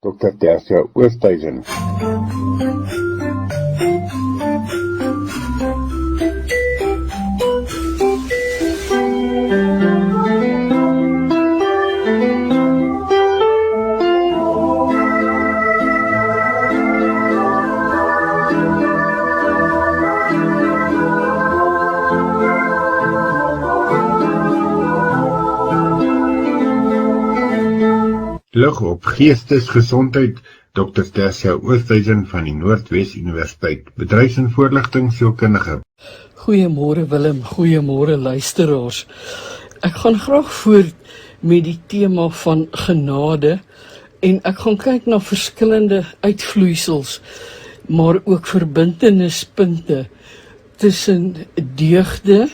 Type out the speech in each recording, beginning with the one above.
Dr. Tersia Oosthuizen. Lig op geestesgesondheid, Dr. Tersia Oosthuizen van die Noordwes Universiteit, bedryfs- en voorligtingsielkundige. Goeiemôre Willem, goeiemôre luisteraars. Ek gaan graag voort met die tema van genade en ek gaan kyk na verskillende uitvloeisels, maar ook verbintenispunte tussen deugde,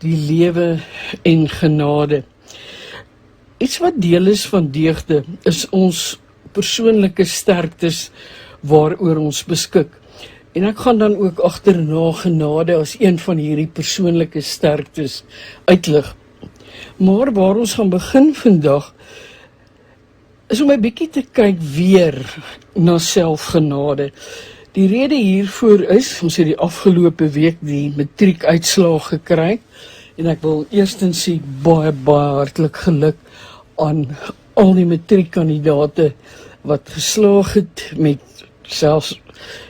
die lewe en genade. Iets wat deel is van deugde is ons persoonlike sterktes waaroor ons beskik. En ek gaan dan ook agterna genade as een van hierdie persoonlike sterktes uitlig. Maar waar ons gaan begin vandag is om 'n bietjie te kyk weer na selfgenade. Die rede hiervoor is, ons het die afgelope week die matriekuitslae gekry en ek wil eerstens sê baie hartlik geluk aan al die matriekkandidaate wat geslaag het met selfs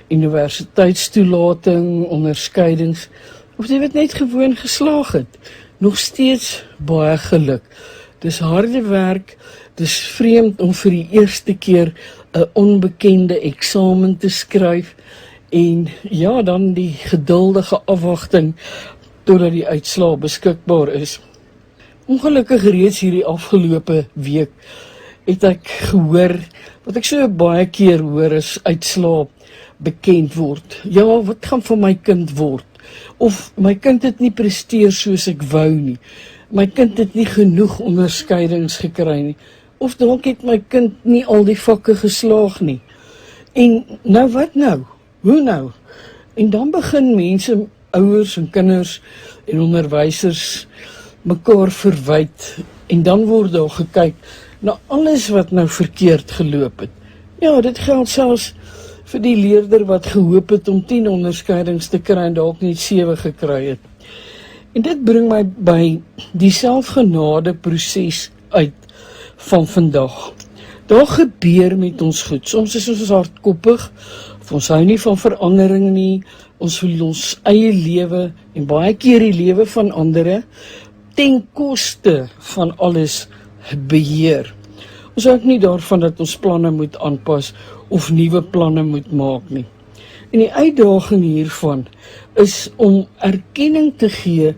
universiteitstoelating, onderskeidings, of die wat net gewoon geslaag het. Nog steeds baie geluk. Dis harde werk, dis vreemd om vir die eerste keer 'n onbekende eksamen te skryf en ja, dan die geduldige afwagting totdat die uitslae beskikbaar is. Ongelukkig reeds hierdie afgelope week het ek gehoor, wat ek so baie keer hoor is uitslae bekend word. Ja, wat gaan van my kind word? Of my kind het nie presteer soos ek wou nie. My kind het nie genoeg onderskeidings gekry nie. Of dalk het my kind nie al die vakke geslaag nie. En nou wat nou? Hoe nou? En dan begin mense, ouers en kinders en onderwysers mekaar verwyd en dan word daar gekyk na alles wat nou verkeerd geloop het. Ja, dit geld selfs vir die leerder wat gehoop het om 10 onderskeidings te kry en dalk net 7 gekry het. En dit bring my by die selfgenade proses uit van vandag. Daar gebeur met ons goed. Soms is ons hardkoppig, of ons hou nie van verandering nie, ons wil ons eie lewe en baie keer die lewe van ander ten koste van alles beheer. Ons hou ook nie daarvan dat ons planne moet aanpas of nuwe planne moet maak nie. En die uitdaging hiervan is om erkenning te gee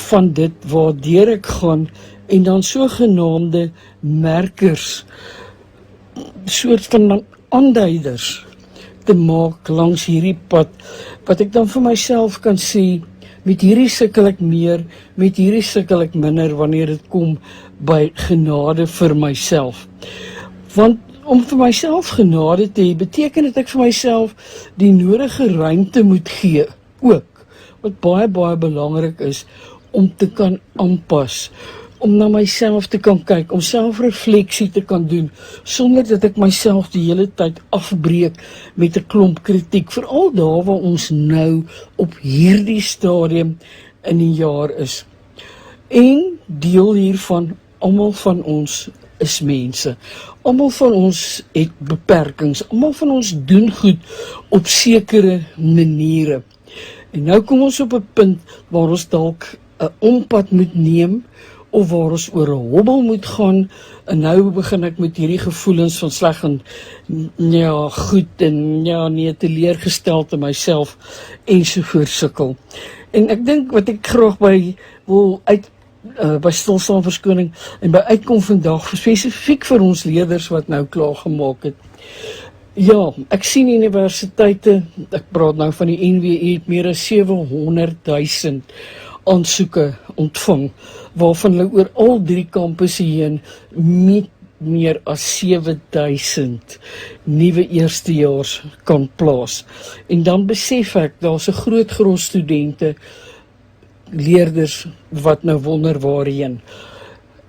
van dit waardeur ek gaan en dan sogenaamde merkers, soort van aanduiders te maak langs hierdie pad, wat ek dan vir myself kan sê, met hierdie sukkel ek meer, met hierdie sukkel ek minder wanneer dit kom by genade vir myself. Want om vir myself genade te hê, beteken dat ek vir myself die nodige ruimte moet gee, ook, wat baie belangrik is, om te kan aanpas, om na myself te kan kyk, om selfrefleksie te kan doen, sonder dat ek myself die hele tyd afbreek met 'n klomp kritiek, veral daar waar ons nou op hierdie stadium in die jaar is. En deel hiervan, almal van ons is mense. Almal van ons het beperkings, almal van ons doen goed op sekere maniere. En nou kom ons op 'n punt waar ons dalk 'n ompad moet neem, of waar ons oor 'n hobbel moet gaan, en nou begin ek met hierdie gevoelens van sleg en ja, goed, en ja, nee, teleurgesteld in myself, ensovoorts sukkel. En ek dink wat ek graag wil by stilstaan verskoning, en by uitkom vandag, spesifiek vir ons leerders wat nou klaar gemaak het. Ja, ek sien universiteite, ek praat nou van die NWU, het meer as 700.000 aansoeke ontvang, waarvan hulle oor al 3 kampusse heen met meer as 7.000 nuwe eerstejaars kan plaas. En dan besef ek, daar's 'n groot gros studente, leerders wat nou wonder waarheen.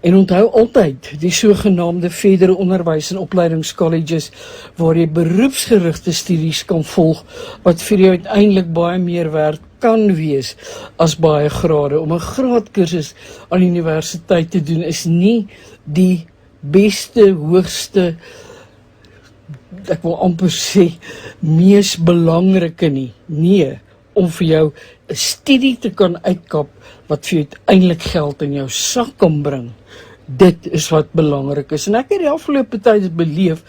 En onthou altyd, die sogenaamde verdere onderwys en opleidingscolleges waar jy beroepsgerigte studies kan volg, wat vir jou uiteindelik baie meer werd kan wees as baie grade. Om 'n graadkursus aan die universiteit te doen is nie die beste, hoogste, ek wil amper sê, mees belangrike nie. Nee, om vir jou 'n studie te kan uitkap wat vir jou uiteindelik geld in jou sak kan bring. Dit is wat belangrik is. En ek het die afgelope tyd beleef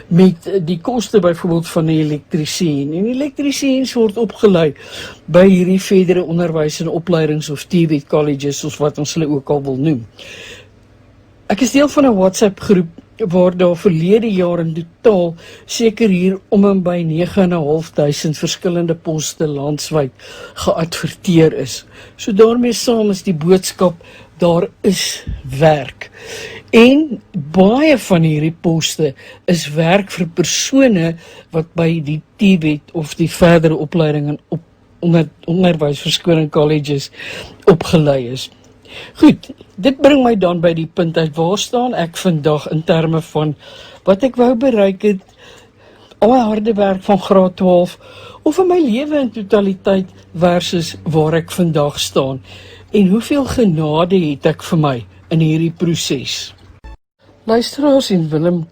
met die koste byvoorbeeld van die elektriesien. En die elektrisiens word opgelei by hierdie verdere onderwys en opleidings of TVET colleges, of wat ons hulle ook al wil noem. Ek is deel van 'n WhatsApp groep waar daar verlede jaar in totaal seker hier om en by 9.500 verskillende poste landswyd geadverteer is. So daarmee saam is die boodskap, daar is werk. En baie van hierdie poste is werk vir persone wat by die TVET of die verdere opleiding en onderwys verskoning colleges opgelei is. Goed, dit bring my dan by die punt uit, waar staan ek vandag in terme van wat ek wou bereik het, al my harde werk van graad 12, of in my lewe in totaliteit versus waar ek vandag staan, en hoeveel genade het ek vir my in hierdie proses. Luisteraars en Willem,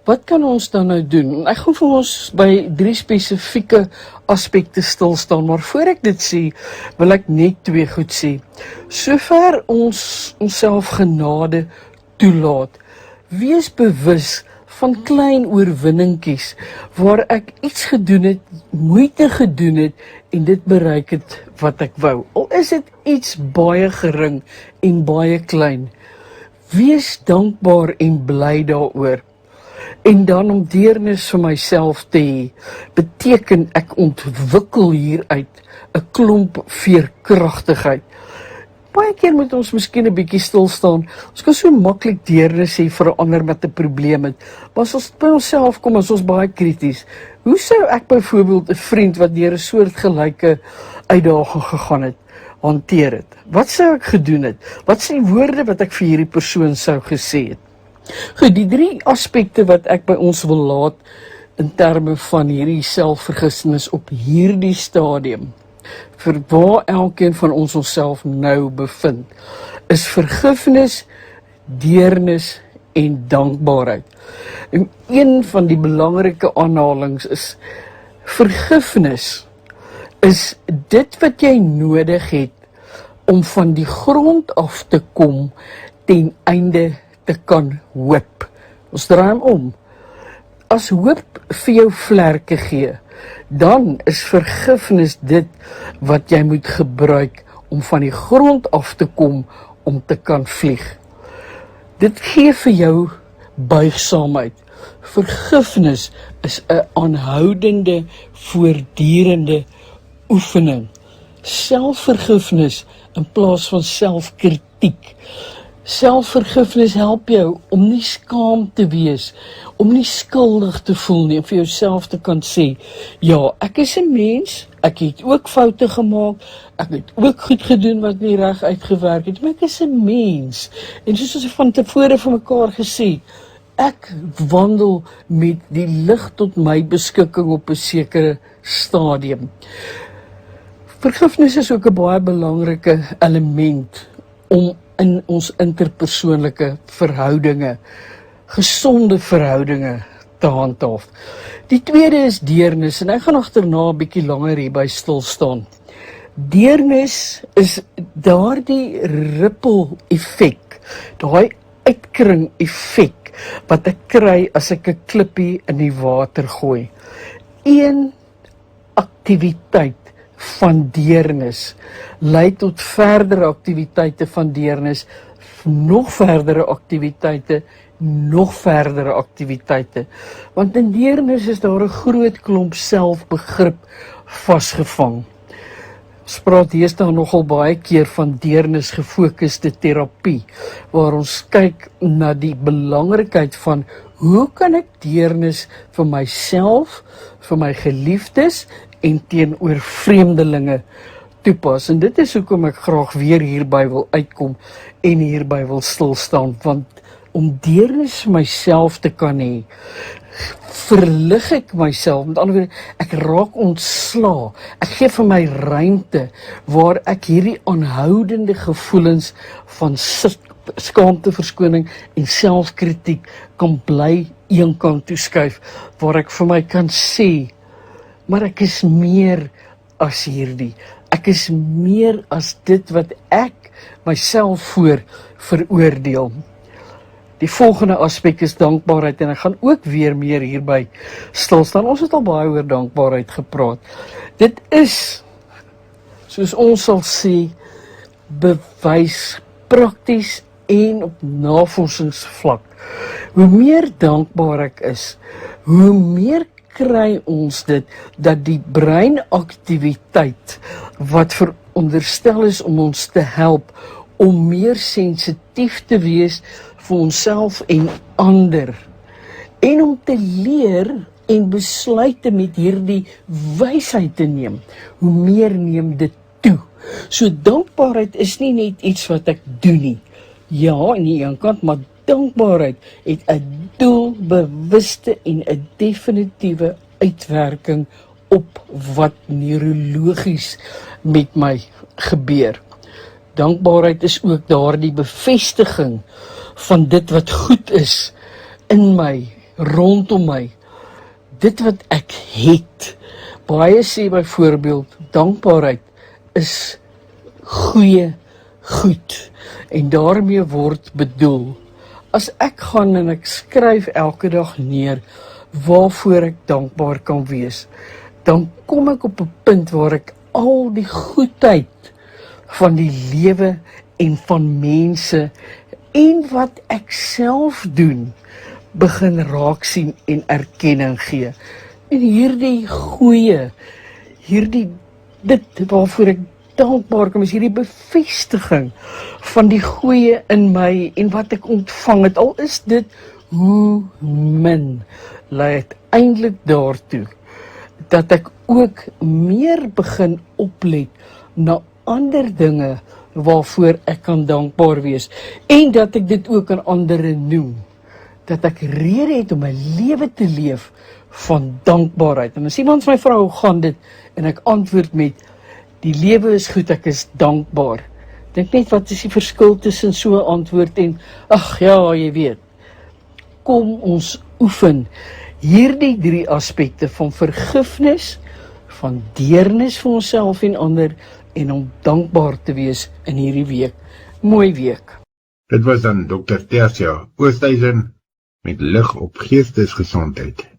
wat kan ons dan nou doen? Ek gaan vir ons by 3 spesifieke aspekte stilstaan, maar voor ek dit sê, wil ek net 2 goed sê. Sover ons onsself genade toelaat, wees bewus van klein oorwinningkies, waar ek iets gedoen het, moeite gedoen het, en dit bereik het wat ek wou. Al is dit iets baie gering en baie klein, wees dankbaar en bly daaroor. En dan om deernis vir myself te hê, beteken ek ontwikkel hieruit 'n klomp veerkragtigheid. Baie keer moet ons miskien 'n bietjie stil staan. Ons kan so maklik deernis hê vir 'n ander met 'n probleem het. Maar as ons by onsself kom, is ons baie krities. Hoe sou ek byvoorbeeld 'n vriend wat deur 'n soortgelyke uitdaging gegaan het, hanteer het? Wat sou ek gedoen het? Wat is die woorde wat ek vir hierdie persoon sou gesê het? Goed, die 3 aspekte wat ek by ons wil laat in terme van hierdie selfvergifnis op hierdie stadium, vir waar elkeen van ons onsself nou bevind, is vergifnis, deernis en dankbaarheid. En een van die belangrike aanhalings is, vergifnis is dit wat jy nodig het om van die grond af te kom ten einde te kan hoop. Ons draai hom om. As hoop vir jou vlerke gee, dan is vergifnis dit wat jy moet gebruik om van die grond af te kom om te kan vlieg. Dit gee vir jou buigsaamheid. Vergifnis is 'n aanhoudende, voortdurende oefening. Selfvergifnis in plaas van selfkritiek. Selfvergifnis help jou om nie skaam te wees, om nie skuldig te voel nie, om vir jouself te kan sê, ja, ek is 'n mens, ek het ook foute gemaak, ek het ook goed gedoen wat nie reg uitgewerk het, maar ek is 'n mens. En soos ons van tevore vir mekaar gesê, ek wandel met die lig tot my beskikking op 'n sekere stadium. Vergifnis is ook 'n baie belangrike element om in ons interpersoonlike verhoudinge, gesonde verhoudinge te handhaaf. Die tweede is deernis, en ek gaan agterna 'n bietjie langer hierby stil staan. Deernis is daardie ripple effek, daai uitkring effek wat ek kry as ek 'n klippie in die water gooi. Een aktiwiteit van deernis lei tot verdere aktiwiteite van deernis, nog verdere aktiwiteite, nog verdere aktiwiteite. Want in deernis is daar 'n groot klomp selfbegrip vasgevang. Ons praat deesdae nogal baie keer van deernisgefokuste terapie, waar ons kyk na die belangrikheid van hoe kan ek deernis vir myself, vir my geliefdes en teenoor vreemdelinge toepas. En dit is hoekom ek graag weer hierby wil uitkom en hierby wil stil staan, want om deernis vir myself te kan hê, verlig ek myself, met ander woorde, ek raak ontsla, ek gee vir my ruimte, waar ek hierdie aanhoudende gevoelens van skaamte, verskoning en selfkritiek kan bly eenkant toeskuif, waar ek vir my kan sê, maar ek is meer as hierdie, ek is meer as dit wat ek myself voor veroordeel. Die volgende aspek is dankbaarheid, en ek gaan ook weer meer hierby stil staan. Ons het al baie oor dankbaarheid gepraat. Dit is, soos ons sal sê, bewys, prakties en op navorsingsvlak. Hoe meer dankbaar ek is, hoe meer kry ons dit, dat die breinaktiwiteit, wat veronderstel is om ons te help, om meer sensitief te wees vir onsself en ander, en om te leer en besluite met hierdie wysheid te neem, hoe meer neem dit toe. So dankbaarheid is nie net iets wat ek doen nie. Ja, aan die een kant, maar dankbaarheid het 'n doelbewuste en 'n definitiewe uitwerking op wat neurologies met my gebeur. Dankbaarheid is ook daardie bevestiging van dit wat goed is in my, rondom my, dit wat ek het. Baie sê byvoorbeeld, dankbaarheid is goeie goed, en daarmee word bedoel, as ek gaan en ek skryf elke dag neer waarvoor ek dankbaar kan wees, dan kom ek op 'n punt waar ek al die goedheid van die lewe en van mense en wat ek self doen, begin raak sien en erkenning gee. En hierdie goeie, dit waarvoor ek dankbaar kan wees, hierdie bevestiging van die goeie in my en wat ek ontvang het, al is dit hoe min, lei uiteindelik daartoe, dat ek ook meer begin oplet na ander dinge waarvoor ek kan dankbaar wees, en dat ek dit ook aan ander noem, dat ek rede het om my lewe te leef van dankbaarheid. En as iemand my vra, hoe gaan dit, en ek antwoord met, die lewe is goed, ek is dankbaar. Dink net, wat is die verskil tussen so 'n antwoord en, ag ja, jy weet. Kom ons oefen hierdie 3 aspekte van vergifnis, van deernis vir onsself en ander, en om dankbaar te wees in hierdie week. Mooi week. Dit was dan Dr. Tersia Oosthuizen met lig op geestesgesondheid.